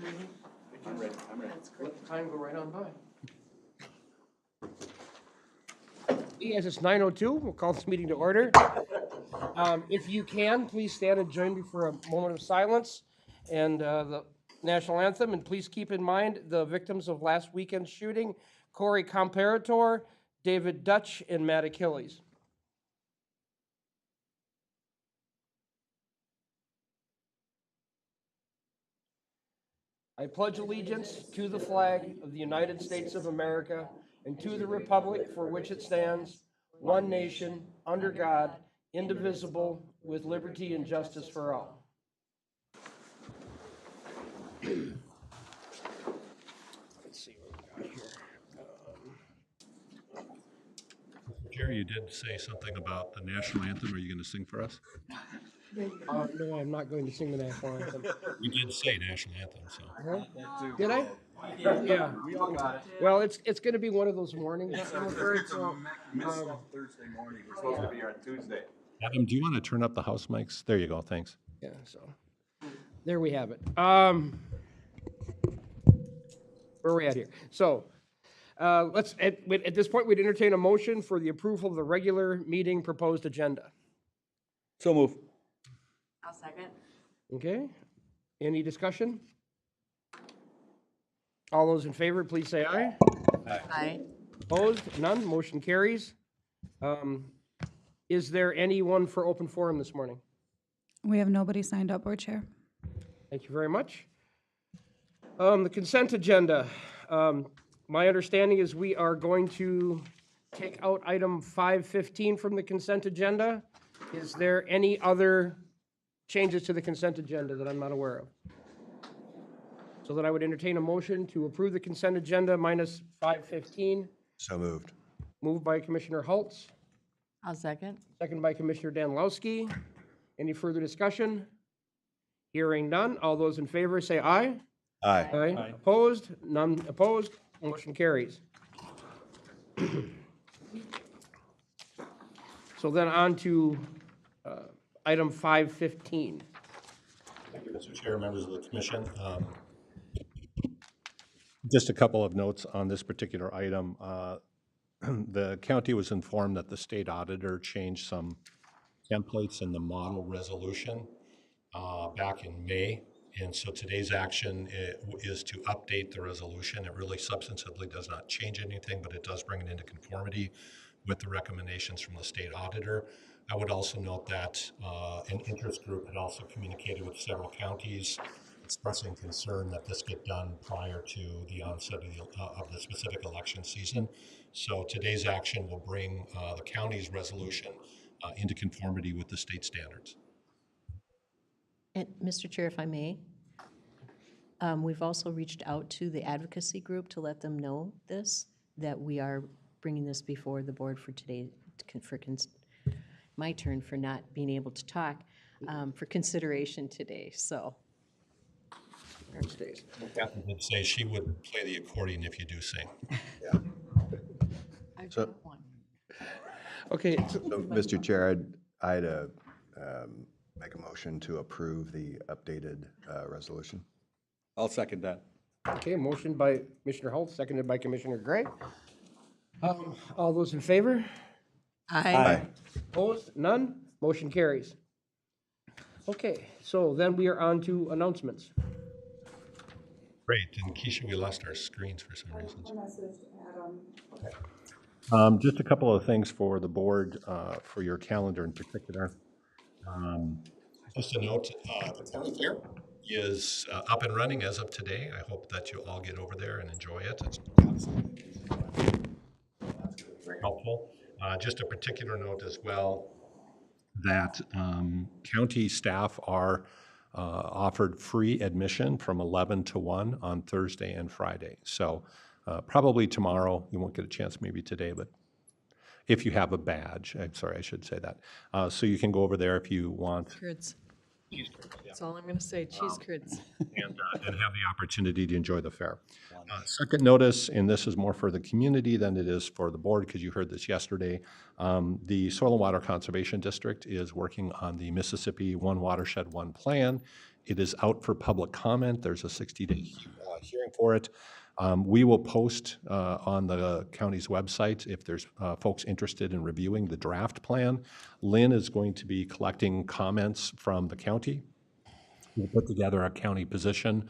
I'm ready. Let the time go right on by. As it's 9:02, we'll call this meeting to order. If you can, please stand and join me for a moment of silence and the national anthem. And please keep in mind the victims of last weekend's shooting, Corey Comparator, David Dutch, and Matt Achilles. I pledge allegiance to the flag of the United States of America and to the republic for which it stands, one nation, under God, indivisible, with liberty and justice for all. Let's see what we got here. Jerry, you did say something about the national anthem. Are you going to sing for us? No, I'm not going to sing the national anthem. You did say national anthem, so. Did I? Yeah. We all got it. Well, it's going to be one of those mornings. It's a miss on Thursday morning. We're supposed to be here on Tuesday. Adam, do you want to turn up the house mics? There you go, thanks. Yeah, so there we have it. Where are we at here? So let's, at this point, we'd entertain a motion for the approval of the regular meeting proposed agenda. So move. I'll second. Okay, any discussion? All those in favor, please say aye. Aye. Opposed? None, motion carries. Is there anyone for open forum this morning? We have nobody signed up, Board Chair. Thank you very much. The consent agenda. My understanding is we are going to take out item 515 from the consent agenda. Is there any other changes to the consent agenda that I'm not aware of? So that I would entertain a motion to approve the consent agenda minus 515. So moved. Moved by Commissioner Holtz, I'll second. second by Commissioner Danilowski. Any further discussion? Hearing none. All those in favor say aye. Aye. Aye. Opposed? None opposed. Motion carries. So then on to item 515. Thank you, Mr. Chair, members of the commission. Just a couple of notes on this particular item. The county was informed that the state auditor changed some templates in the model resolution back in May. And so today's action is to update the resolution. It really substantively does not change anything, but it does bring it into conformity with the recommendations from the state auditor. I would also note that an interest group had also communicated with several counties expressing concern that this get done prior to the onset of the specific election season. So today's action will bring the county's resolution into conformity with the state standards. And Mr. Chair, if I may, we've also reached out to the advocacy group to let them know this, that we are bringing this before the board for today, my turn for not being able to talk, for consideration today, so. Catherine did say she would play the accordion if you do sing. I've So- got one. Okay, So, Mr. Chair, I'd make a motion to approve the updated resolution. I'll second that. okay, motion by Commissioner Holtz, seconded by Commissioner Gray. All those in favor? Aye. Opposed? None? Motion carries. Okay, so then we are on to announcements. Great, and Keisha, we lost our screens for some reasons. Just a couple of things for the board, for your calendar in particular. Just a note, the county fair is up and running as of today. I hope that you all get over there and enjoy it. It's very helpful. Just a particular note as well, that county staff are offered free admission from 11 to 1 on Thursday and Friday. So probably tomorrow, you won't get a chance maybe today, but if you have a badge, I'm sorry, I should say that. So you can go over there if you want. Kurtz. That's all I'm going to say, cheese curds. and have the opportunity to enjoy the fair. Second notice, and this is more for the community than it is for the board, because you heard this yesterday. The Soil and Water Conservation District is working on the Mississippi One Watershed, One Plan. It is out for public comment. There's a 60-day hearing for it. We will post on the county's website if there's folks interested in reviewing the draft plan. Lynn is going to be collecting comments from the county. We'll put together a county position,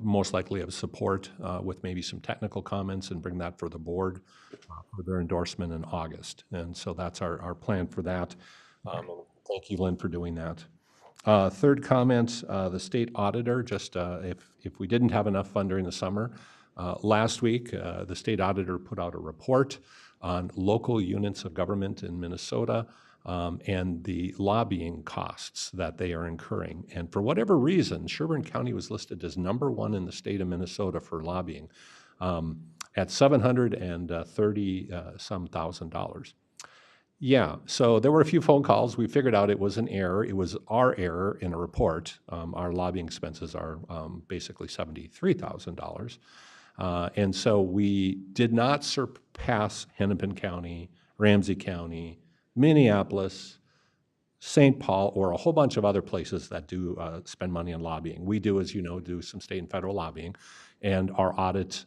most likely of support with maybe some technical comments, and bring that for the board for their endorsement in August. And so that's our plan for that. Thank you, Lynn, for doing that. Third comment, the state auditor, just if we didn't have enough fun during the summer, last week the state auditor put out a report on local units of government in Minnesota and the lobbying costs that they are incurring. And for whatever reason, Sherburne County was listed as #1 in the state of Minnesota for lobbying at $730 some thousand. Yeah, so there were a few phone calls. We figured out it was an error. It was our error in a report. Our lobbying expenses are basically $73,000. And so we did not surpass Hennepin County, Ramsey County, Minneapolis, St. Paul, or a whole bunch of other places that do spend money on lobbying. We do, as you know, do some state and federal lobbying, and our audit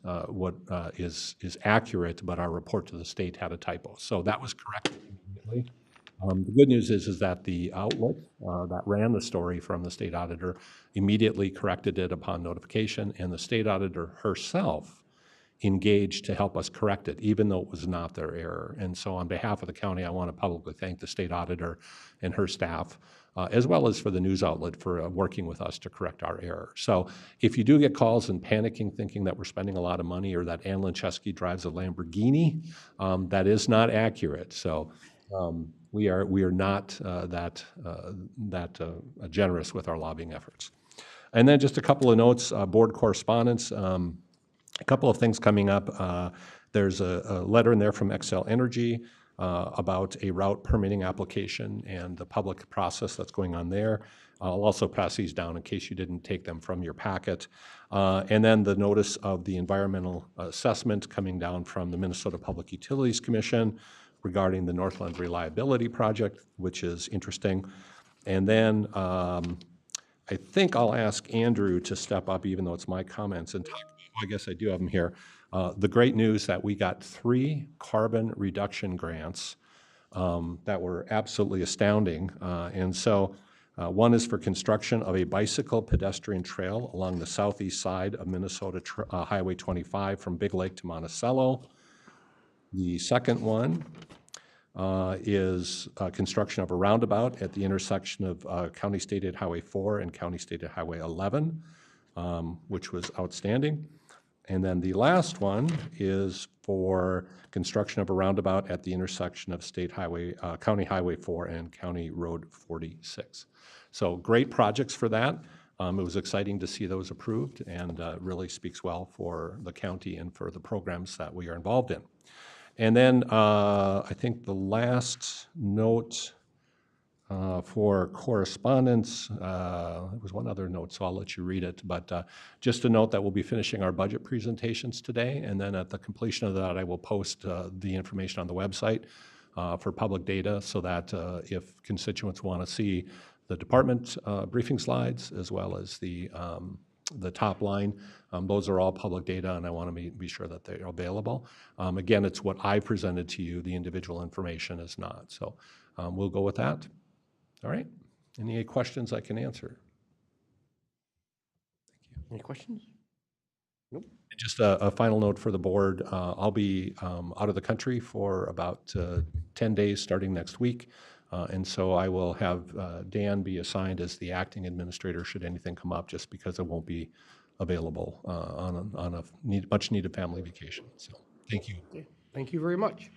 is accurate, but our report to the state had a typo. So that was corrected immediately. The good news is that the outlet that ran the story from the state auditor immediately corrected it upon notification, and the state auditor herself engaged to help us correct it, even though it was not their error. And so on behalf of the county, I want to publicly thank the state auditor and her staff, as well as for the news outlet for working with us to correct our error. So if you do get calls and panicking, thinking that we're spending a lot of money or that Ann Lincheski drives a Lamborghini, that is not accurate. So we are not that generous with our lobbying efforts. And then just a couple of notes, board correspondence. A couple of things coming up. There's a letter in there from Xcel Energy about a route permitting application and the public process that's going on there. I'll also pass these down in case you didn't take them from your packet. And then the notice of the environmental assessment coming down from the Minnesota Public Utilities Commission regarding the Northland Reliability Project, which is interesting. And then I think I'll ask Andrew to step up, even though it's my comments, and talk about, I guess I do have them here, the great news that we got 3 carbon reduction grants that were absolutely astounding. And so one is for construction of a bicycle pedestrian trail along the southeast side of Minnesota Highway 25 from Big Lake to Monticello. The second one is construction of a roundabout at the intersection of County State Highway 4 and County State Highway 11, which was outstanding. And then the last one is for construction of a roundabout at the intersection of County Highway 4 and County Road 46. So great projects for that. It was exciting to see those approved, and really speaks well for the county and for the programs that we are involved in. And then I think the last note for correspondence, there was one other note, so I'll let you read it, but just a note that we'll be finishing our budget presentations today, and then at the completion of that, I will post the information on the website for public data, so that if constituents want to see the department briefing slides, as well as the top line, those are all public data, and I want to be sure that they're available. Again, it's what I presented to you, the individual information is not. So we'll go with that. All right. Any questions I can answer? Any questions? Nope. Just a final note for the board. I'll be out of the country for about 10 days starting next week. And so I will have Dan be assigned as the acting administrator should anything come up, just because it won't be available on a much needed family vacation. So thank you. Okay. Thank you very much.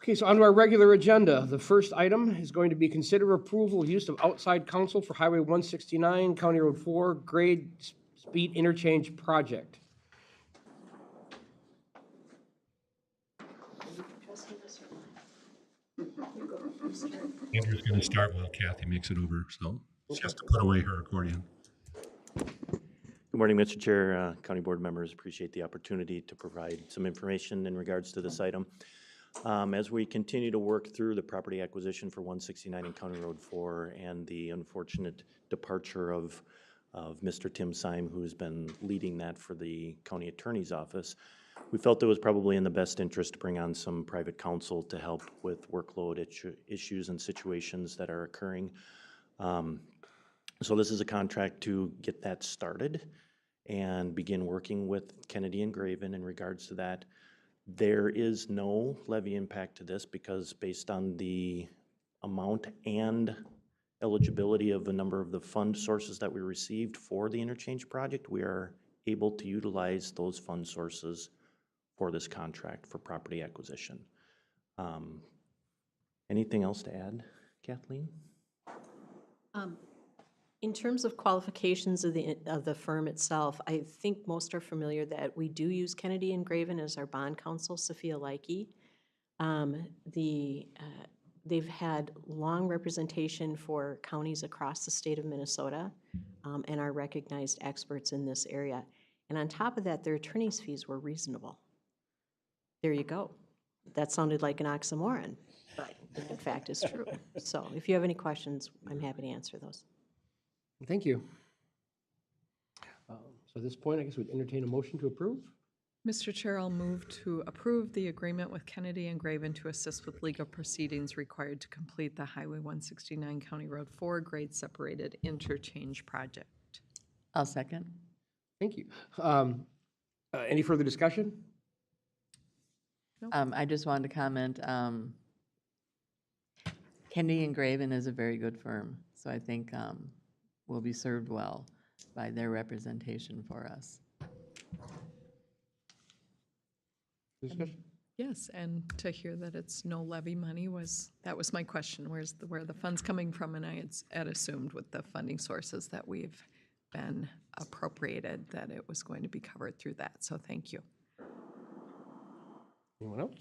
Okay, so on to our regular agenda. The first item is going to be consider approval use of outside counsel for Highway 169, County Road 4, grade speed interchange project. Andrew's going to start while Kathy makes it over. So She has to put away her accordion. Good morning, Mr. Chair, County Board members. Appreciate the opportunity to provide some information in regards to this item. As we continue to work through the property acquisition for 169 and County Road 4 and the unfortunate departure of Mr. Tim Syme, who's been leading that for the county attorney's office, we felt it was probably in the best interest to bring on some private counsel to help with workload issues and situations that are occurring. So this is a contract to get that started and begin working with Kennedy and Graven in regards to that. There is no levy impact to this because based on the amount and eligibility of a number of the fund sources that we received for the interchange project, we are able to utilize those fund sources for this contract for property acquisition. Anything else to add, Kathleen? In terms of qualifications of the firm itself, I think most are familiar that we do use Kennedy and Graven as our bond counsel, Sophia Leike. They've had long representation for counties across the state of Minnesota and are recognized experts in this area. And on top of that, their attorney's fees were reasonable. There you go. That sounded like an oxymoron, but in fact is true. So if you have any questions, I'm happy to answer those. Thank you. So at this point, I guess we'd entertain a motion to approve. Mr. Chair, I'll move to approve the agreement with Kennedy and Graven to assist with legal proceedings required to complete the Highway 169 County Road 4 grade separated interchange project. I'll second. Thank you. Any further discussion? I just wanted to comment, Kennedy and Graven is a very good firm, so I think we'll be served well by their representation for us. Discussion? Yes, and to hear that it's no levy money that was my question. Where the funds coming from? And I had assumed with the funding sources that we've been appropriated that it was going to be covered through that. So thank you. Anyone else?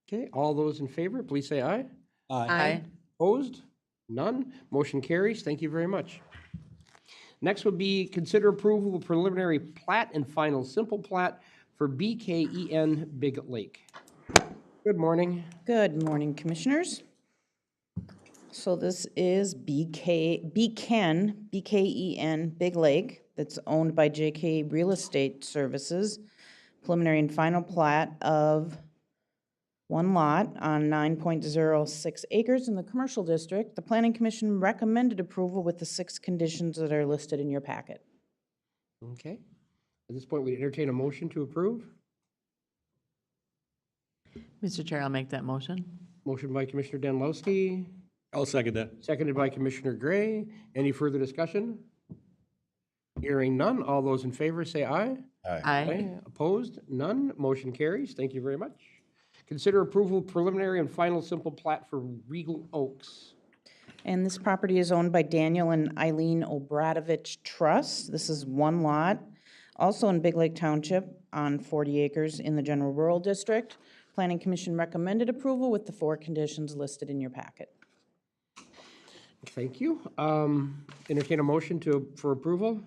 Okay, all those in favor, please say aye. Aye. Opposed? None. Motion carries. Thank you very much. Next would be consider approval of preliminary plat and final simple plat for BKEN Big Lake. Good morning. Good morning, Commissioners. So this is BKEN Big Lake, that's owned by JK Real Estate Services. Preliminary and final plat of one lot on 9.06 acres in the commercial district. The Planning Commission recommended approval with the 6 conditions that are listed in your packet. Okay. At this point, we entertain a motion to approve. Mr. Chair, I'll make that motion. Motion by Commissioner Danilowski, I'll second that. seconded by Commissioner Gray. Any further discussion? Hearing none. All those in favor say aye. Aye. Opposed? None. Motion carries. Thank you very much. Consider approval of preliminary and final simple plat for Regal Oaks. And this property is owned by Daniel and Eileen Obradovich Trust. This is one lot, also in Big Lake Township on 40 acres in the general rural district. Planning Commission recommended approval with the 4 conditions listed in your packet. Thank you. Entertain a motion for approval.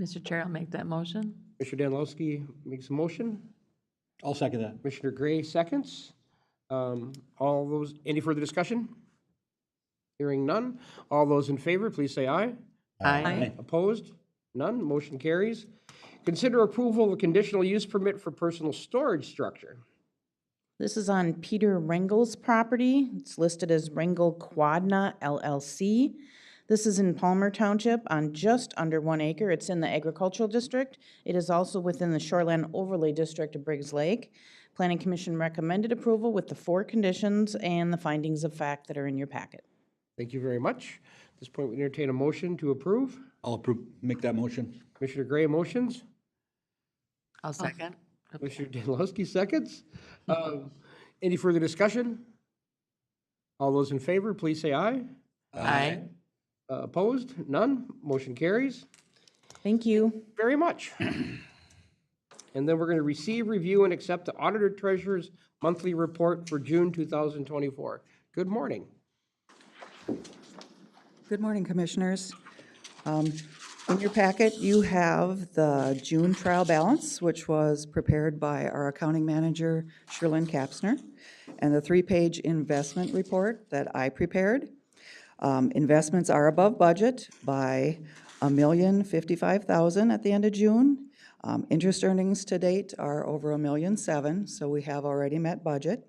Mr. Chair, I'll make that motion. Commissioner Danilowski makes a motion. I'll second that. Commissioner Gray seconds. Any further discussion? Hearing none. All those in favor, please say aye. Aye. Opposed? None. Motion carries. Consider approval of a conditional use permit for personal storage structure. This is on Peter Rengel's property. It's listed as Rengel Quadna LLC. This is in Palmer Township on just under 1 acre. It's in the agricultural district. It is also within the shoreline overlay district of Briggs Lake. Planning Commission recommended approval with the 4 conditions and the findings of fact that are in your packet. Thank you very much. At this point, we entertain a motion to approve. I'll approve, make that motion. Commissioner Gray motions. I'll second. Commissioner Danilowski seconds. Any further discussion? All those in favor, please say aye. Aye. Opposed? None. Motion carries. Thank you. Very much. And then we're going to receive, review, and accept the Auditor Treasurer's monthly report for June 2024. Good morning. Good morning, Commissioners. In your packet, you have the June trial balance, which was prepared by our accounting manager, Sherlyn Kapsner, and the 3-page investment report that I prepared. Investments are above budget by $1,055,000 at the end of June. Interest earnings to date are over $1,700,000, so we have already met budget.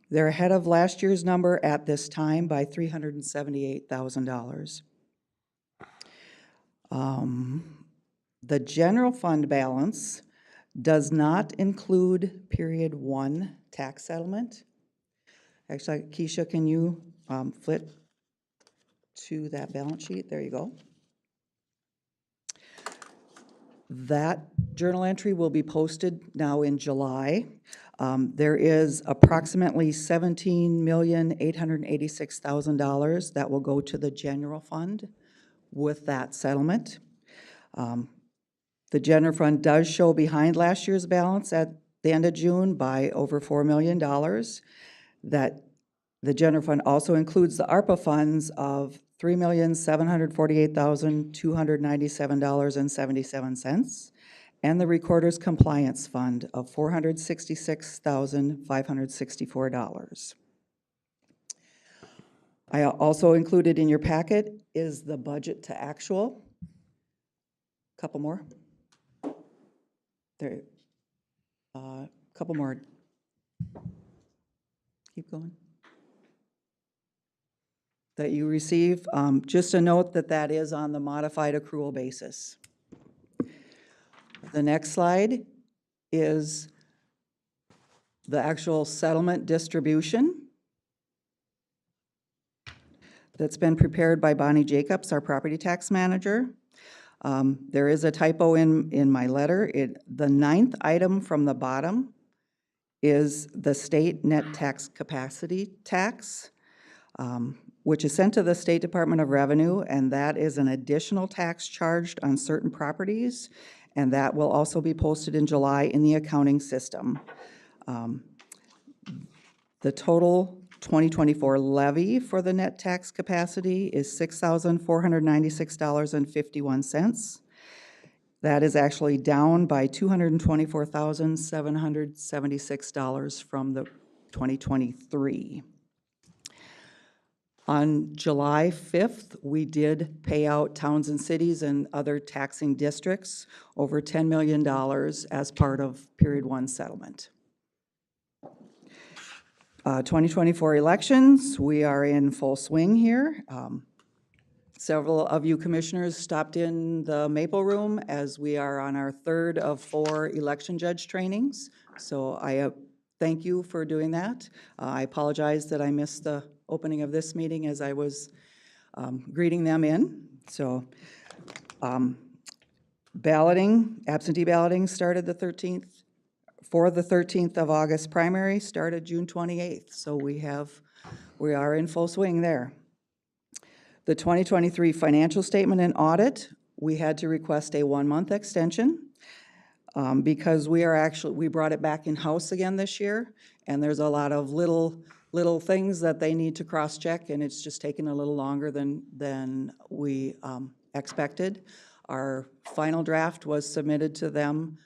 They're ahead of last year's number at this time by $378,000. The general fund balance does not include period 1 tax settlement. Actually, Keisha, can you flip to that balance sheet? There you go. That journal entry will be posted now in July. There is approximately $17,886,000 that will go to the general fund with that settlement. The general fund does show behind last year's balance at the end of June by over $4 million. That the general fund also includes the ARPA funds of $3,748,297.77 and the Recorder's Compliance Fund of $466,564. I also included in your packet is the budget to actual. Couple more. There, couple more. Keep going. That you receive. Just a note that that is on the modified accrual basis. The next slide is the actual settlement distribution that's been prepared by Bonnie Jacobs, our property tax manager. There is a typo in my letter. The 9th item from the bottom is the state net tax capacity tax, which is sent to the State Department of Revenue, and that is an additional tax charged on certain properties, and that will also be posted in July in the accounting system. The total 2024 levy for the net tax capacity is $6,496.51. That is actually down by $224,776 from the 2023. On July 5th, we did pay out towns and cities and other taxing districts over $10 million as part of Period 1 settlement. 2024 elections, we are in full swing here. Several of you commissioners stopped in the Maple Room as we are on our 3rd of 4 election judge trainings. So I thank you for doing that. I apologize that I missed the opening of this meeting as I was greeting them in. So balloting, absentee balloting started the 13th. For the 13th of August primary started June 28th. So we are in full swing there. The 2023 financial statement and audit, we had to request a 1-month extension because we brought it back in-house again this year, and there's a lot of little things that they need to cross-check, and it's just taken a little longer than we expected. Our final draft was submitted to them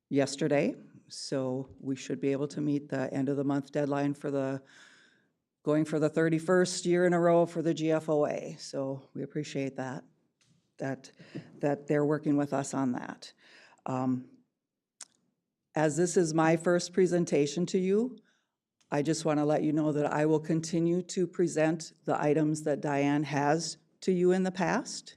yesterday, so we should be able to meet the end of the month deadline for going for the 31st year in a row for the GFOA. So we appreciate that they're working with us on that. As this is my first presentation to you, I just want to let you know that I will continue to present the items that Diane has to you in the past.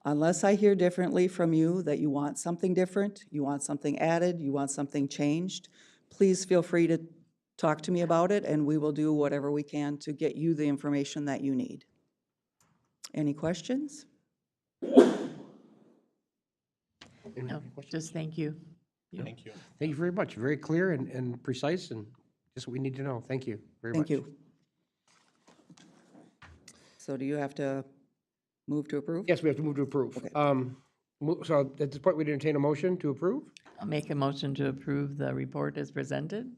Unless I hear differently from you, that you want something different, you want something added, you want something changed, please feel free to talk to me about it, and we will do whatever we can to get you the information that you need. Any questions? No, just thank you. Thank you. Thank you very much. Very clear and precise, and just what we need to know. Thank you very much. Thank you. So do you have to move to approve? Yes, we have to move to approve. Okay. So at this point, we'd entertain a motion to approve. I'll make a motion to approve the report as presented.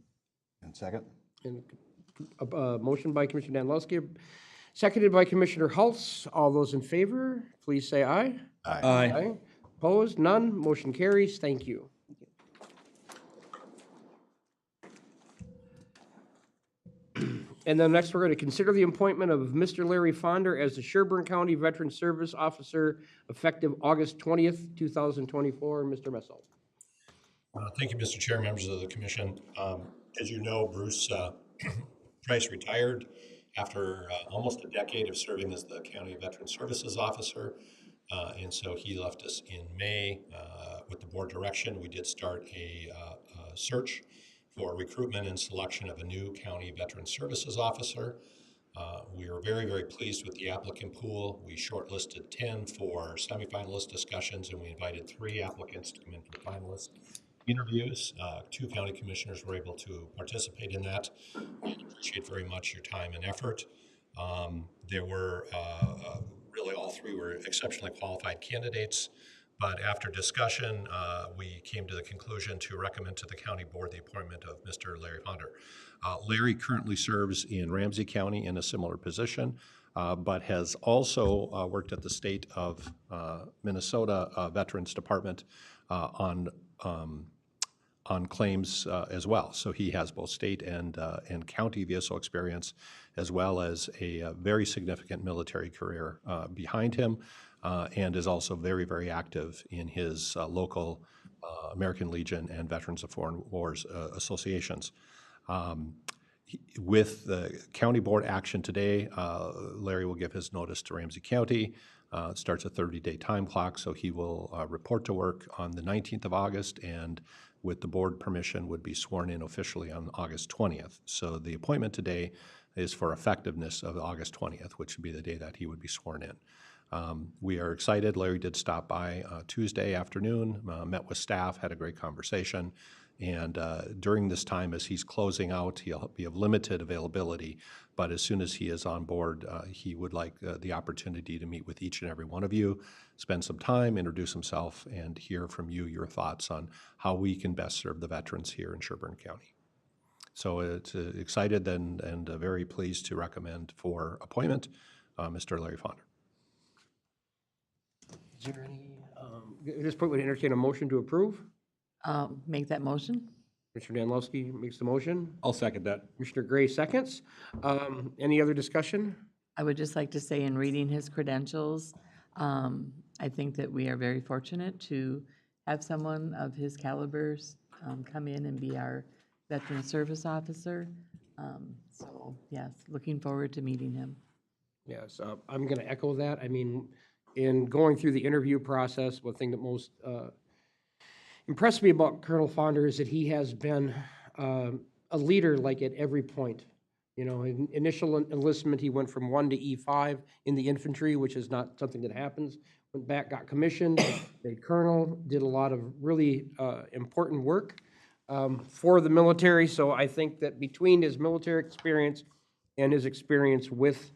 And second? And a motion by Commissioner Danilowski, Seconded by Commissioner Hulse. All those in favor, please say aye. Aye. Opposed? None. Motion carries. Thank you. And then next, we're going to consider the appointment of Mr. Larry Fonder as the Sherburne County Veteran Service Officer effective August 20th, 2024. Mr. Messel. Thank you, Mr. Chair, members of the commission. As you know, Bruce Price retired after almost a decade of serving as the County Veteran Services Officer. And so he left us in May. With the board direction, we did start a search for recruitment and selection of a new County Veteran Services Officer. We are very, very pleased with the applicant pool. We shortlisted 10 for semifinalist discussions, and we invited 3 applicants to come in for finalist interviews. 2 county commissioners were able to participate in that. We appreciate very much your time and effort. There were really all 3 were exceptionally qualified candidates. But after discussion, we came to the conclusion to recommend to the county board the appointment of Mr. Larry Fonder. Larry currently serves in Ramsey County in a similar position, but has also worked at the state of Minnesota Veterans Department on claims as well. So he has both state and county VSO experience, as well as a very significant military career behind him. And is also very, very active in his local American Legion and Veterans of Foreign Wars associations. With the county board action today, Larry will give his notice to Ramsey County. It starts a 30-day time clock, so he will report to work on the 19th of August, and with the board permission, would be sworn in officially on August 20th. So the appointment today is for effectiveness of August 20th, which would be the day that he would be sworn in. We are excited. Larry did stop by Tuesday afternoon, met with staff, had a great conversation. And during this time, as he's closing out, he'll be of limited availability. But as soon as he is on board, he would like the opportunity to meet with each and every one of you, spend some time, introduce himself, and hear from you your thoughts on how we can best serve the veterans here in Sherburne County. So it's excited and very pleased to recommend for appointment Mr. Larry Fonder. Is there any, at this point, would entertain a motion to approve? Make that motion? Commissioner Danilowski makes the motion. I'll second that. Commissioner Gray seconds. Any other discussion? I would just like to say, in reading his credentials, I think that we are very fortunate to have someone of his calibers come in and be our Veteran Service Officer. So yes, looking forward to meeting him. Yes, I'm going to echo that. I mean, in going through the interview process, one thing that most impressed me about Colonel Fonder is that he has been a leader like at every point. You know, in initial enlistment, he went from 1 to E5 in the infantry, which is not something that happens. Went back, got commissioned, made colonel, did a lot of really important work for the military. So I think that between his military experience and his experience with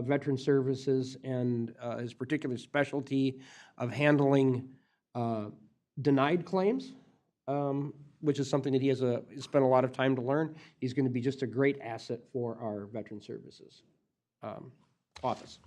veteran services and his particular specialty of handling denied claims, which is something that he has spent a lot of time to learn. He's going to be just a great asset for our veteran services office.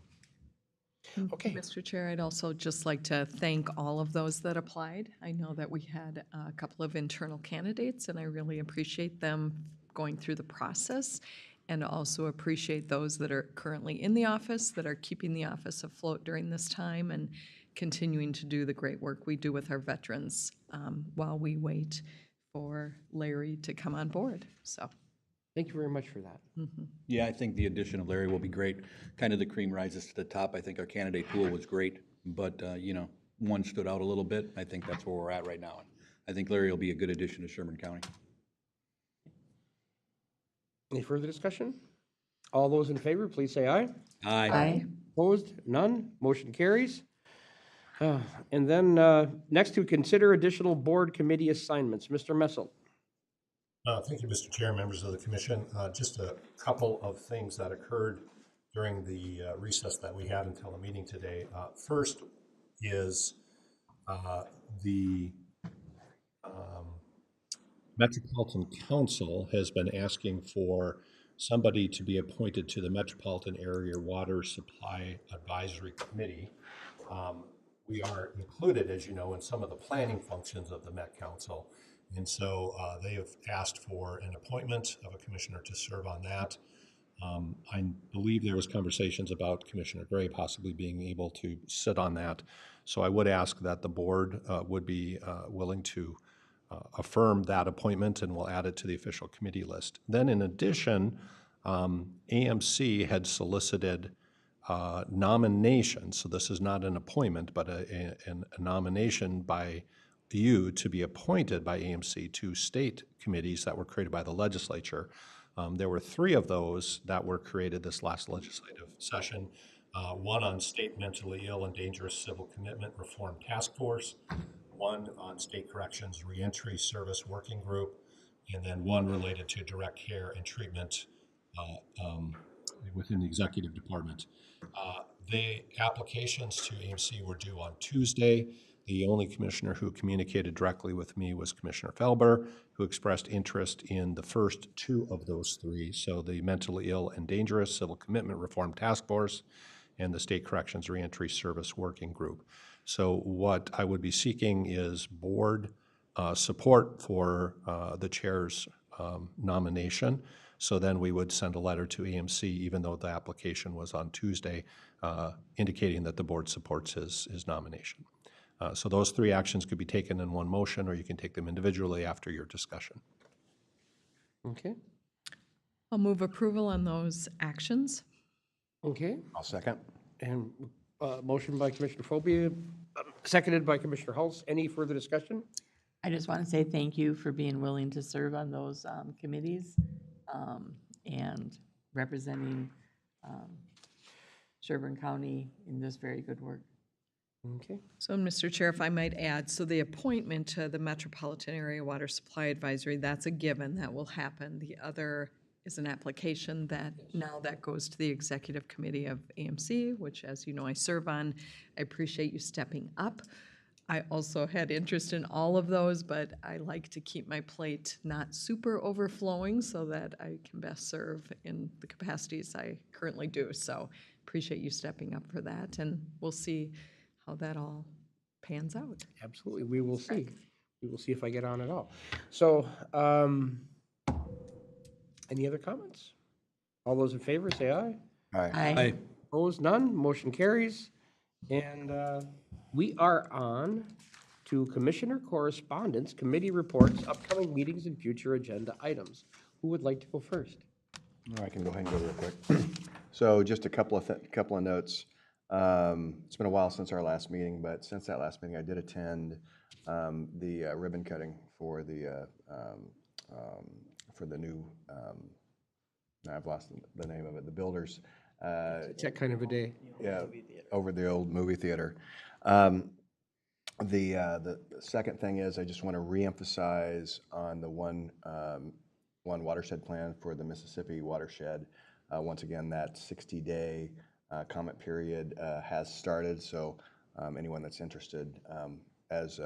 Okay. Mr. Chair, I'd also just like to thank all of those that applied. I know that we had a couple of internal candidates, and I really appreciate them going through the process, and also appreciate those that are currently in the office, that are keeping the office afloat during this time and continuing to do the great work we do with our veterans while we wait for Larry to come on board. So Thank you very much for that. Yeah, I think the addition of Larry will be great. Kind of the cream rises to the top. I think our candidate pool was great, but, you know, one stood out a little bit. I think that's where we're at right now. I think Larry will be a good addition to Sherburne County. Any further discussion? All those in favor, please say aye. Aye. Opposed? None. Motion carries. And then next, to consider additional board committee assignments. Mr. Messel. Thank you, Mr. Chair, members of the commission. Just a couple of things that occurred during the recess that we had until the meeting today. First is the Metropolitan Council has been asking for somebody to be appointed to the Metropolitan Area Water Supply Advisory Committee. We are included, as you know, in some of the planning functions of the Met Council. And so they have asked for an appointment of a commissioner to serve on that. I believe there was conversations about Commissioner Gray possibly being able to sit on that. So I would ask that the board would be willing to affirm that appointment, and we'll add it to the official committee list. Then in addition, AMC had solicited nomination, so this is not an appointment, but a nomination by you to be appointed by AMC to state committees that were created by the legislature. There were 3 of those that were created this last legislative session. One on state mentally ill and dangerous civil commitment reform task force, one on state corrections reentry service working group, and then one related to direct care and treatment within the executive department. The applications to AMC were due on Tuesday. The only commissioner who communicated directly with me was Commissioner Felber, who expressed interest in the first 2 of those 3, so the mentally ill and dangerous civil commitment reform task force and the state corrections reentry service working group. So what I would be seeking is board support for the chair's nomination. So then we would send a letter to AMC, even though the application was on Tuesday, indicating that the board supports his nomination. So those 3 actions could be taken in one motion, or you can take them individually after your discussion. Okay, I'll move approval on those actions. okay. I'll second. And motion by Commissioner Phobia, seconded by Commissioner Hulse. Any further discussion? I just want to say thank you for being willing to serve on those committees and representing Sherburne County in this very good work. Okay. So, Mr. Chair, if I might add, so the appointment to the Metropolitan Area Water Supply Advisory, that's a given, that will happen. The other is an application that now that goes to the Executive Committee of AMC, which, as you know, I serve on. I appreciate you stepping up. I also had interest in all of those, but I like to keep my plate not super overflowing so that I can best serve in the capacities I currently do. So appreciate you stepping up for that, and we'll see how that all pans out. Absolutely, we will see. We will see if I get on at all. So, any other comments? All those in favor, say aye. Aye. Opposed, none, motion carries. And we are on to Commissioner Correspondence, Committee Reports, upcoming meetings, and future agenda items. Who would like to go first? I can go ahead and go real quick. So just a couple of notes. It's been a while since our last meeting, but since that last meeting, I did attend the ribbon cutting for the new, I've lost the name of it, the builders. It's that kind of a day. Yeah, over the old movie theater. The second thing is I just want to reemphasize on the one watershed plan for the Mississippi watershed. Once again, that 60-day comment period has started. So anyone that's interested, as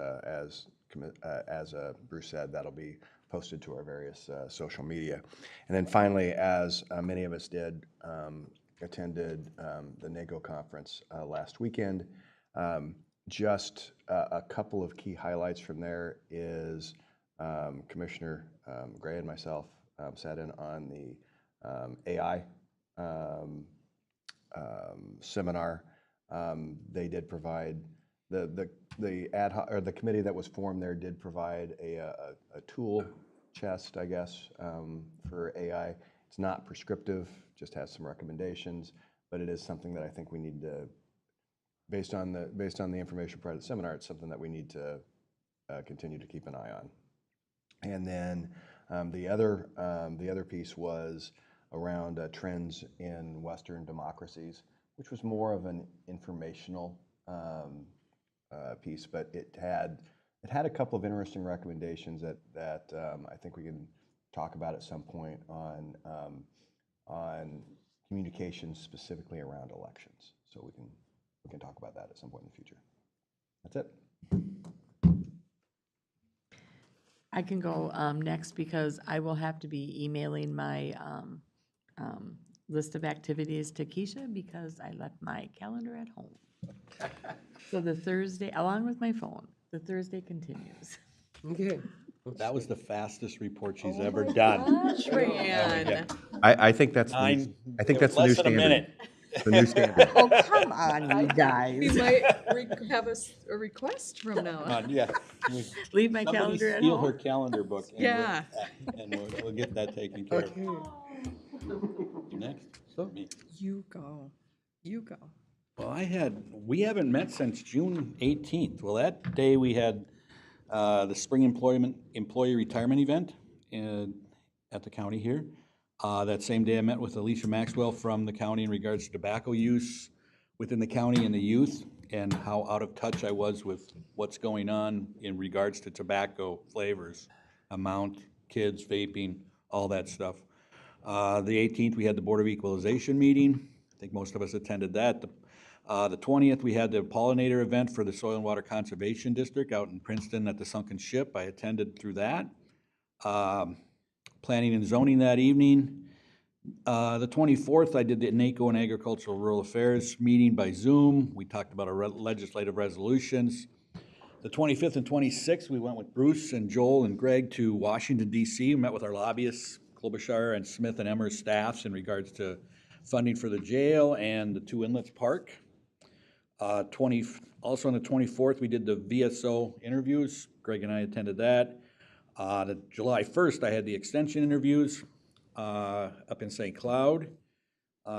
Bruce said, that'll be posted to our various social media. And then finally, as many of us did, attended the NACO conference last weekend. Just a couple of key highlights from there is Commissioner Gray and myself sat in on the AI seminar. They did provide the ad hoc, or the committee that was formed there did provide a tool chest, I guess, for AI. It's not prescriptive, just has some recommendations, but it is something that I think we need to, based on the information part of the seminar, it's something that we need to continue to keep an eye on. And then the other piece was around trends in Western democracies, which was more of an informational piece, but it had a couple of interesting recommendations that I think we can talk about at some point on communications specifically around elections. So we can talk about that at some point in the future. That's it. I can go next because I will have to be emailing my list of activities to Keisha because I left my calendar at home. So the Thursday, along with my phone, the Thursday continues. Okay. That was the fastest report she's ever done. Fran. I think that's, Nine- I think it that's was the new less than a standard. minute. The new standard. Oh, come on, you We guys. might have a request from now Come on. on, yeah. Leave my Somebody calendar at steal her home. calendar book. And Yeah. we'll get that taken care of. Okay. Next. So me. You go. You go. Well, we haven't met since June 18th. Well, that day we had the spring employee retirement event at the county here. That same day I met with Alicia Maxwell from the county in regards to tobacco use within the county and the youth, and how out of touch I was with what's going on in regards to tobacco flavors, amount, kids, vaping, all that stuff. The 18th, we had the Board of Equalization meeting. I think most of us attended that. The 20th, we had the pollinator event for the Soil and Water Conservation District out in Princeton at the Sunken Ship. I attended through that. Planning and zoning that evening. The 24th, I did the NACO and Agricultural Rural Affairs meeting by Zoom. We talked about our legislative resolutions. The 25th and 26th, we went with Bruce and Joel and Greg to Washington, D.C. We met with our lobbyists, Klobuchar and Smith and Emmer's staffs in regards to funding for the jail and the Two Inlets Park. Also on the 24th, we did the VSO interviews. Greg and I attended that. The July 1st, I had the extension interviews up in St. Cloud.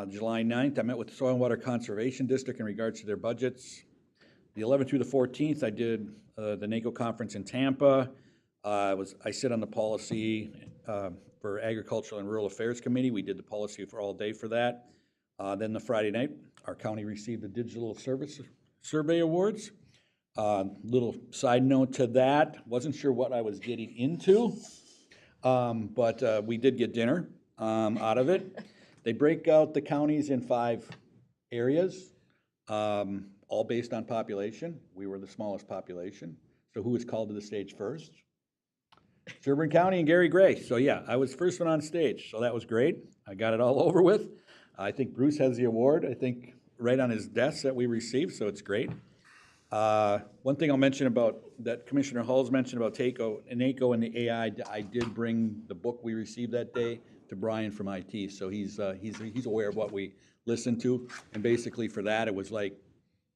July 9th, I met with the Soil and Water Conservation District in regards to their budgets. The 11th through the 14th, I did the NACO conference in Tampa. I sit on the policy for Agricultural and Rural Affairs Committee. We did the policy for all day for that. Then the Friday night, our county received the Digital Service Survey Awards. Little side note to that, wasn't sure what I was getting into, but we did get dinner out of it. They break out the counties in 5 areas, all based on population. We were the smallest population. So who was called to the stage first? Sherburne County and Gary Gray. So yeah, I was first one on stage, so that was great. I got it all over with. I think Bruce has the award, I think, right on his desk that we received, so it's great. One thing I'll mention about, that Commissioner Hall's mentioned about NACO and the AI, I did bring the book we received that day to Brian from IT, so he's aware of what we listened to. And basically for that, it was like,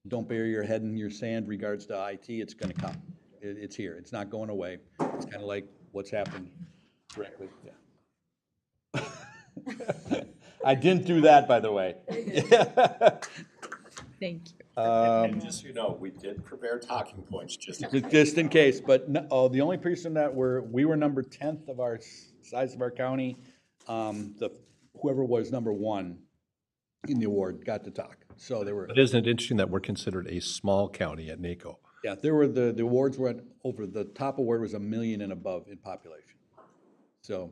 don't bury your head in your sand regards to IT, it's gonna come. It's here, it's not going away. It's kind of like what's happened directly, yeah. I didn't do that, by the way. Thank you. And just so you know, we did prepare talking points just Just in case, but no, the only person that we were number 10th of our size of our county. Whoever was number 1 in the award got to talk. So there were, But isn't it interesting that we're considered a small county at NACO? yeah, there were the awards were over, the top award was 1 million and above in population. So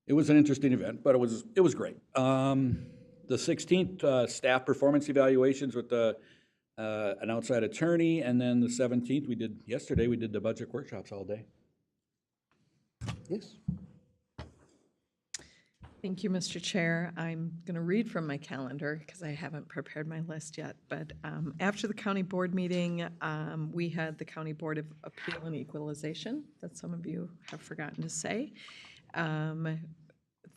it was an interesting event, but it was great. The 16th, staff performance evaluations with an outside attorney, and then the 17th, yesterday we did the budget workshops all day. Yes. Thank you, Mr. Chair. I'm going to read from my calendar because I haven't prepared my list yet. But after the county board meeting, we had the County Board of Appeal and Equalization that some of you have forgotten to say.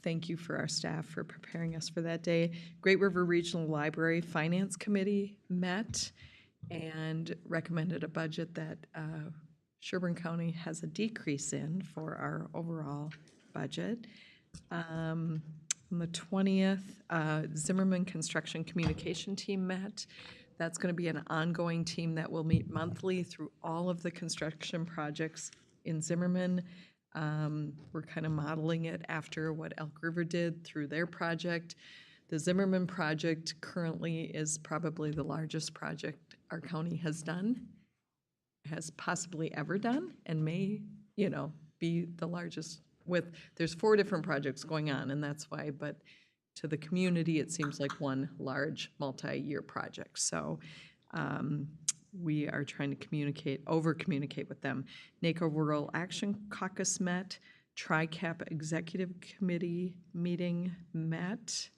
Thank you for our staff for preparing us for that day. Great River Regional Library Finance Committee met and recommended a budget that Sherburne County has a decrease in for our overall budget. On the 20th, Zimmerman Construction Communication Team met. That's going to be an ongoing team that will meet monthly through all of the construction projects in Zimmerman. We're kind of modeling it after what Elk River did through their project. The Zimmerman project currently is probably the largest project our county has done, has possibly ever done, and may, be the largest there's 4 different projects going on, and that's why, but to the community, it seems like one large multi-year project. So we are trying to over-communicate with them. NACO Rural Action Caucus met. TRICAP Executive Committee meeting met.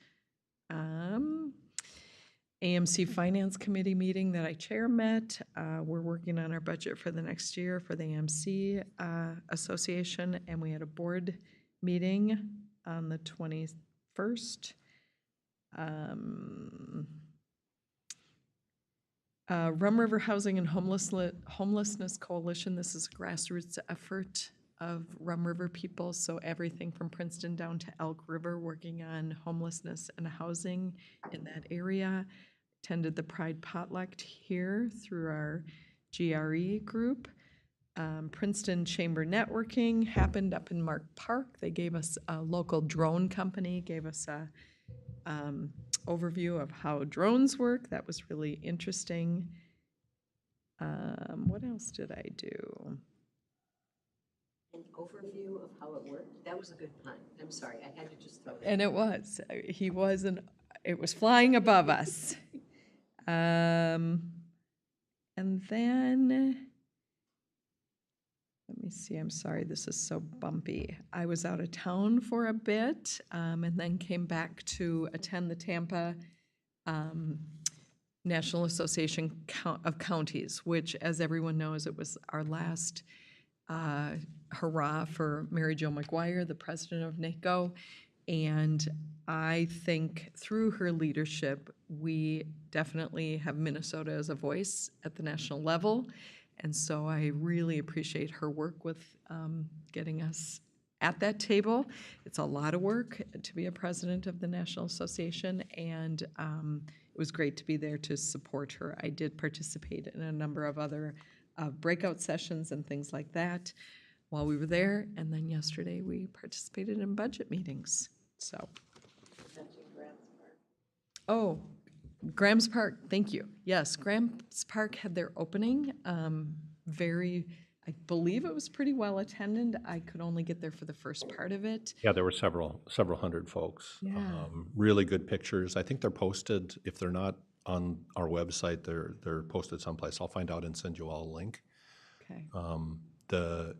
AMC Finance Committee meeting that I chair met. We're working on our budget for the next year for the AMC Association, and we had a board meeting on the 21st. Rum River Housing and Homelessness Coalition, this is a grassroots effort of Rum River people, so everything from Princeton down to Elk River, working on homelessness and housing in that area. Attended the Pride Potluck here through our GRE group. Princeton Chamber Networking happened up in Mark Park. They gave us, a local drone company gave us a overview of how drones work. That was really interesting. What else did I do? An overview of how it worked? That was a good pun. I'm sorry, I had to just throw that. And it was. It was flying above us. And then, let me see, I'm sorry, this is so bumpy. I was out of town for a bit, and then came back to attend the Tampa National Association of Counties, which, as everyone knows, it was our last hurrah for Mary Jo McGuire, the president of NACO. And I think through her leadership, we definitely have Minnesota as a voice at the national level. And so I really appreciate her work with getting us at that table. It's a lot of work to be a president of the National Association, and it was great to be there to support her. I did participate in a number of other breakout sessions and things like that while we were there, and then yesterday we participated in budget meetings, so. Oh, Graham's Park, thank you. Yes, Graham's Park had their opening, I believe it was pretty well attended. I could only get there for the first part of it. Yeah, there were several hundred folks. Yeah. Really good pictures. I think they're posted, if they're not on our website, they're posted someplace. I'll find out and send you all a link. Okay.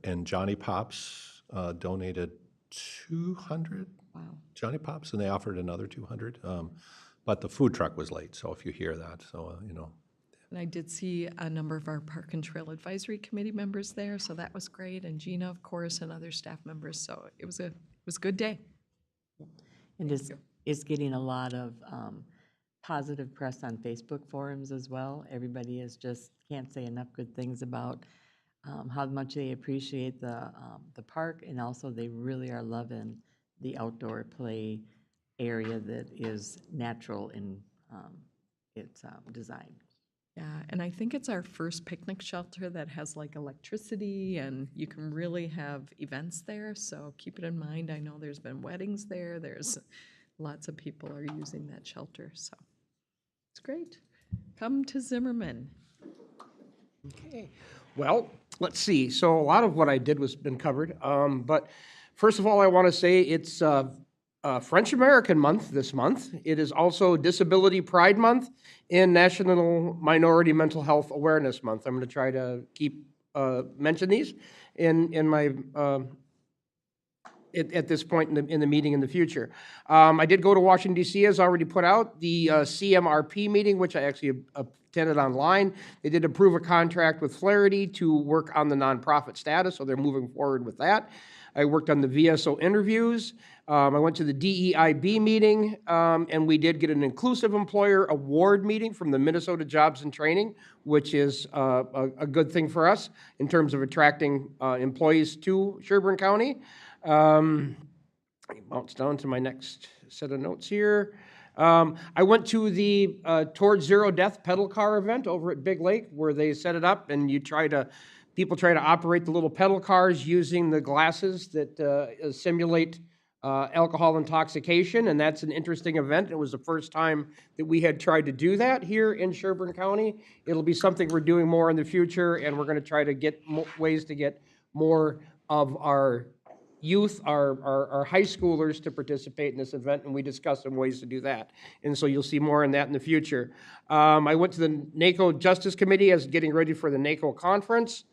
And Johnny Pops donated 200 Wow. Johnny Pops, and they offered another 200. But the food truck was late, so if you hear that, so, you know. And I did see a number of our Park and Trail Advisory Committee members there, so that was great, and Gina, of course, and other staff members, so it was a good day. And it's getting a lot of positive press on Facebook forums as well. Everybody can't say enough good things about how much they appreciate the park, and also they really are loving the outdoor play area that is natural in its design. Yeah, and I think it's our first picnic shelter that has like electricity, and you can really have events there, so keep it in mind. I know there's been weddings there, there's lots of people are using that shelter, so it's great. Come to Zimmerman. Okay, well, let's see. So a lot of what I did was been covered. But first of all, I want to say it's French American Month this month. It is also Disability Pride Month and National Minority Mental Health Awareness Month. I'm going to try to mention these in my at this point in the meeting in the future. I did go to Washington, D.C., as already put out, the CMRP meeting, which I actually attended online. They did approve a contract with Flaherty to work on the nonprofit status, so they're moving forward with that. I worked on the VSO interviews. I went to the DEIB meeting, and we did get an Inclusive Employer Award meeting from the Minnesota Jobs and Training, which is a good thing for us in terms of attracting employees to Sherburne County. Bounce down to my next set of notes here. I went to the Towards Zero Death pedal car event over at Big Lake, where they set it up, and people try to operate the little pedal cars using the glasses that simulate alcohol intoxication, and that's an interesting event. It was the first time that we had tried to do that here in Sherburne County. It'll be something we're doing more in the future, and we're going to try to get ways to get more of our youth, our high schoolers to participate in this event, and we discussed some ways to do that. And so you'll see more on that in the future. I went to the NACO Justice Committee as getting ready for the NACO conference.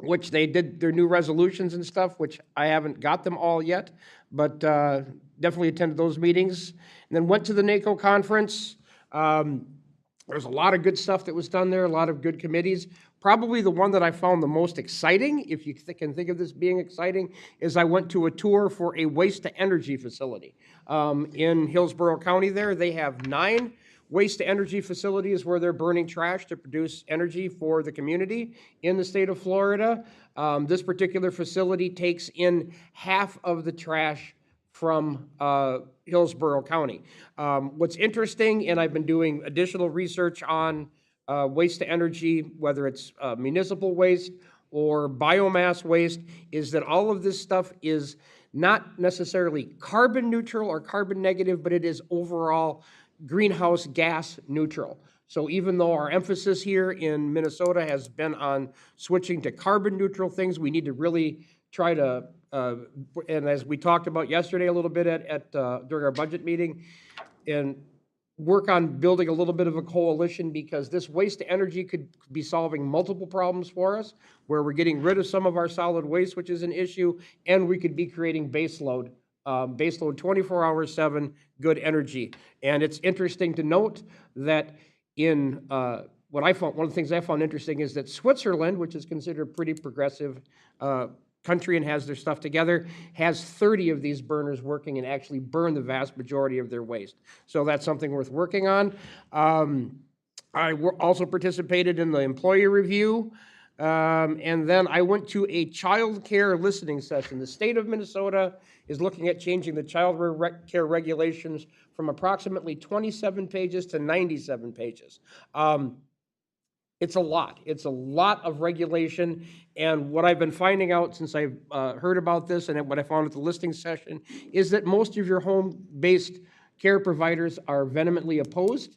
which they did their new resolutions and stuff, which I haven't got them all yet, but definitely attended those meetings. And then went to the NACO conference. There's a lot of good stuff that was done there, a lot of good committees. Probably the one that I found the most exciting, if you can think of this being exciting, is I went to a tour for a waste-to-energy facility in Hillsborough County there. They have 9 waste-to-energy facilities where they're burning trash to produce energy for the community in the state of Florida. This particular facility takes in half of the trash from Hillsborough County. What's interesting, and I've been doing additional research on waste to energy, whether it's municipal waste or biomass waste, is that all of this stuff is not necessarily carbon neutral or carbon negative, but it is overall greenhouse gas neutral. So even though our emphasis here in Minnesota has been on switching to carbon neutral things, we need to really try to, and as we talked about yesterday a little bit during our budget meeting, and work on building a little bit of a coalition, because this waste to energy could be solving multiple problems for us, where we're getting rid of some of our solid waste, which is an issue, and we could be creating baseload 24 hours, 7, good energy. And it's interesting to note that in one of the things I found interesting is that Switzerland, which is considered a pretty progressive country and has their stuff together, has 30 of these burners working and actually burn the vast majority of their waste. So that's something worth working on. I also participated in the employee review. And then I went to a child care listening session. The state of Minnesota is looking at changing the child care regulations from approximately 27 pages to 97 pages. It's a lot. It's a lot of regulation. And what I've been finding out since I've heard about this, and what I found at the listening session, is that most of your home-based care providers are vehemently opposed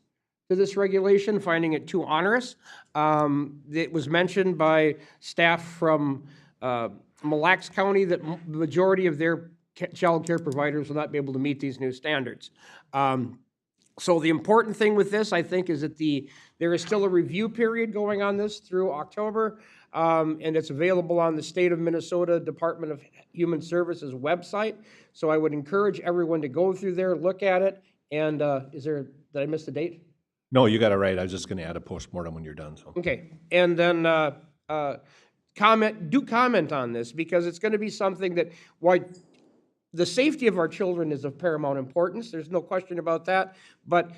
to this regulation, finding it too onerous. It was mentioned by staff from Mille Lacs County that the majority of their child care providers will not be able to meet these new standards. So the important thing with this, I think, is that there is still a review period going on this through October, and it's available on the State of Minnesota Department of Human Services website. So I would encourage everyone to go through there, look at it, and did I miss the date? No, you got it right. I was just going to add a postmortem when you're done, so. Okay, and then comment on this, because it's going to be something that, the safety of our children is of paramount importance. There's no question about that. But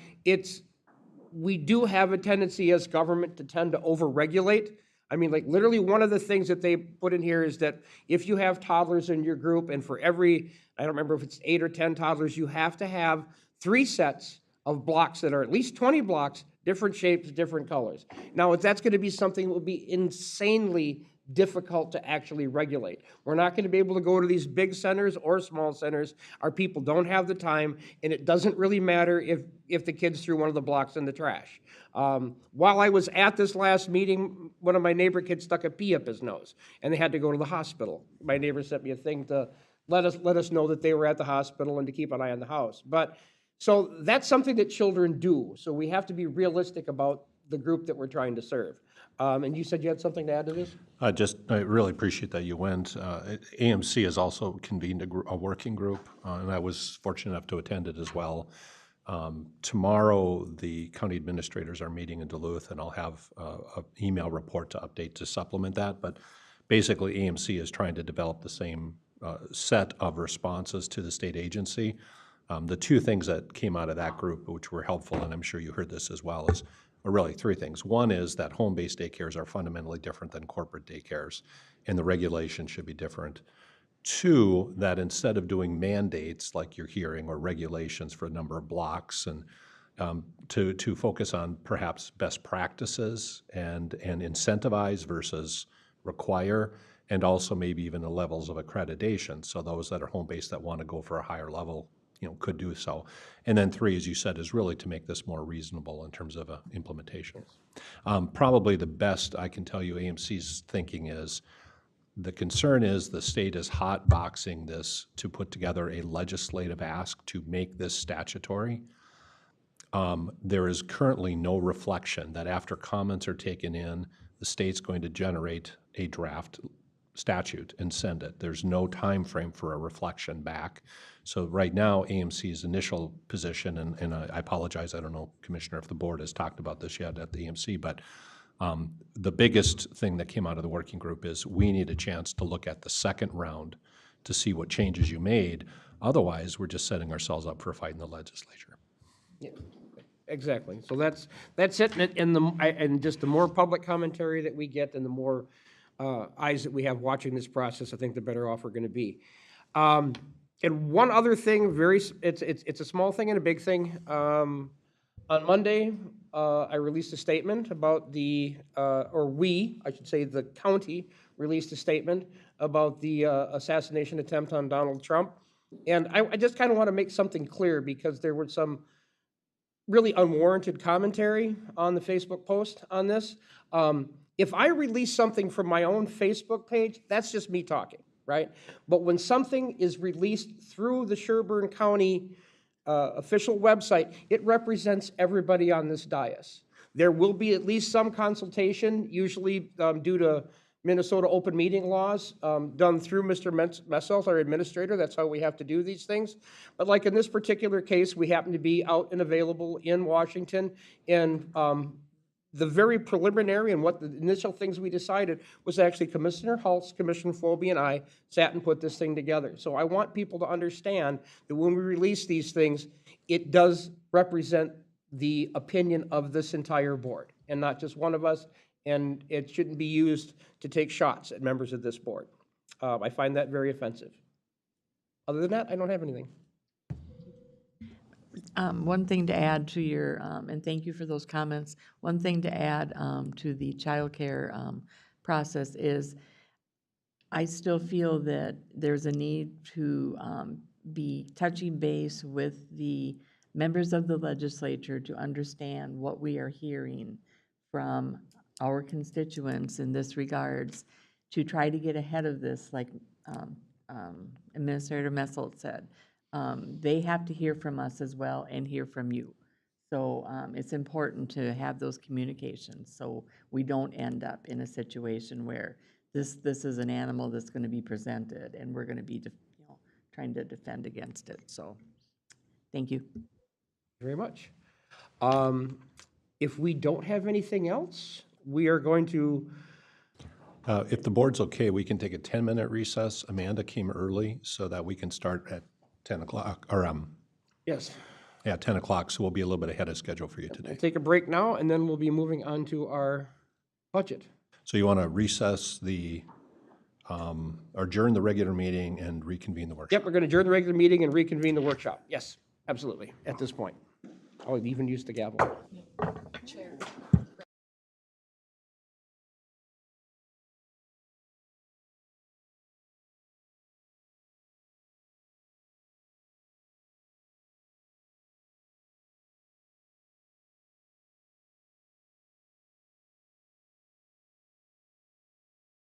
we do have a tendency as government to tend to overregulate. I mean, like literally one of the things that they put in here is that if you have toddlers in your group, and for every, I don't remember if it's 8 or 10 toddlers, you have to have 3 sets of blocks that are at least 20 blocks, different shapes, different colors. Now, if that's going to be something that will be insanely difficult to actually regulate. We're not going to be able to go to these big centers or small centers. Our people don't have the time, and it doesn't really matter if the kids threw one of the blocks in the trash. While I was at this last meeting, one of my neighbor kids stuck a pea up his nose, and they had to go to the hospital. My neighbor sent me a thing to let us know that they were at the hospital and to keep an eye on the house. But so that's something that children do. So we have to be realistic about the group that we're trying to serve. And you said you had something to add to this? I really appreciate that you went. AMC has also convened a working group, and I was fortunate enough to attend it as well. Tomorrow, the county administrators are meeting in Duluth, and I'll have an email report to update to supplement that. But basically, AMC is trying to develop the same set of responses to the state agency. The 2 things that came out of that group, which were helpful, and I'm sure you heard this as well, are really 3 things. One is that home-based daycares are fundamentally different than corporate daycares, and the regulation should be different. 2, that instead of doing mandates like you're hearing, or regulations for a number of blocks, and to focus on perhaps best practices and incentivize versus require, and also maybe even the levels of accreditation. So those that are home-based that want to go for a higher level, could do so. And then 3, as you said, is really to make this more reasonable in terms of implementation. Probably the best I can tell you AMC's thinking is, the concern is the state is hot boxing this to put together a legislative ask to make this statutory. There is currently no reflection that after comments are taken in, the state's going to generate a draft statute and send it. There's no time frame for a reflection back. So right now, AMC's initial position, and I apologize, I don't know, Commissioner, if the board has talked about this yet at the AMC, but the biggest thing that came out of the working group is we need a chance to look at the second round to see what changes you made. Otherwise, we're just setting ourselves up for a fight in the legislature. Yeah, exactly. So that's it, and just the more public commentary that we get and the more eyes that we have watching this process, I think the better off we're going to be. And one other thing, it's a small thing and a big thing. On Monday, I released a statement about I should say the county released a statement about the assassination attempt on Donald Trump. And I just kind of want to make something clear because there were some really unwarranted commentary on the Facebook post on this. If I release something from my own Facebook page, that's just me talking, right? But when something is released through the Sherburne County official website, it represents everybody on this dais. There will be at least some consultation, usually due to Minnesota open meeting laws, done through Mr. Messels, our administrator. That's how we have to do these things. But like in this particular case, we happen to be out and available in Washington, and the very preliminary and what the initial things we decided was actually Commissioner Hulse, Commissioner Philby, and I sat and put this thing together. So I want people to understand that when we release these things, it does represent the opinion of this entire board and not just one of us, and it shouldn't be used to take shots at members of this board. I find that very offensive. Other than that, I don't have anything. One thing to add to your, and thank you for those comments, one thing to add to the childcare process is I still feel that there's a need to be touching base with the members of the legislature to understand what we are hearing from our constituents in this regards, to try to get ahead of this, like Administrator Messelt said. They have to hear from us as well and hear from you. So it's important to have those communications so we don't end up in a situation where this is an animal that's going to be presented and we're going to be trying to defend against it. So thank you. Very much. If we don't have anything else, we are going to. If the board's okay, we can take a 10-minute recess. Amanda came early so that we can start at 10 o'clock, or Yes. yeah, 10 o'clock, so we'll be a little bit ahead of schedule for you We'll today. take a break now, and then we'll be moving on to our budget. So you want to recess or adjourn the regular meeting and reconvene the workshop? Yep, we're going to adjourn the regular meeting and reconvene the workshop. Yes, absolutely, at this point. I'll even use the gavel. Chair.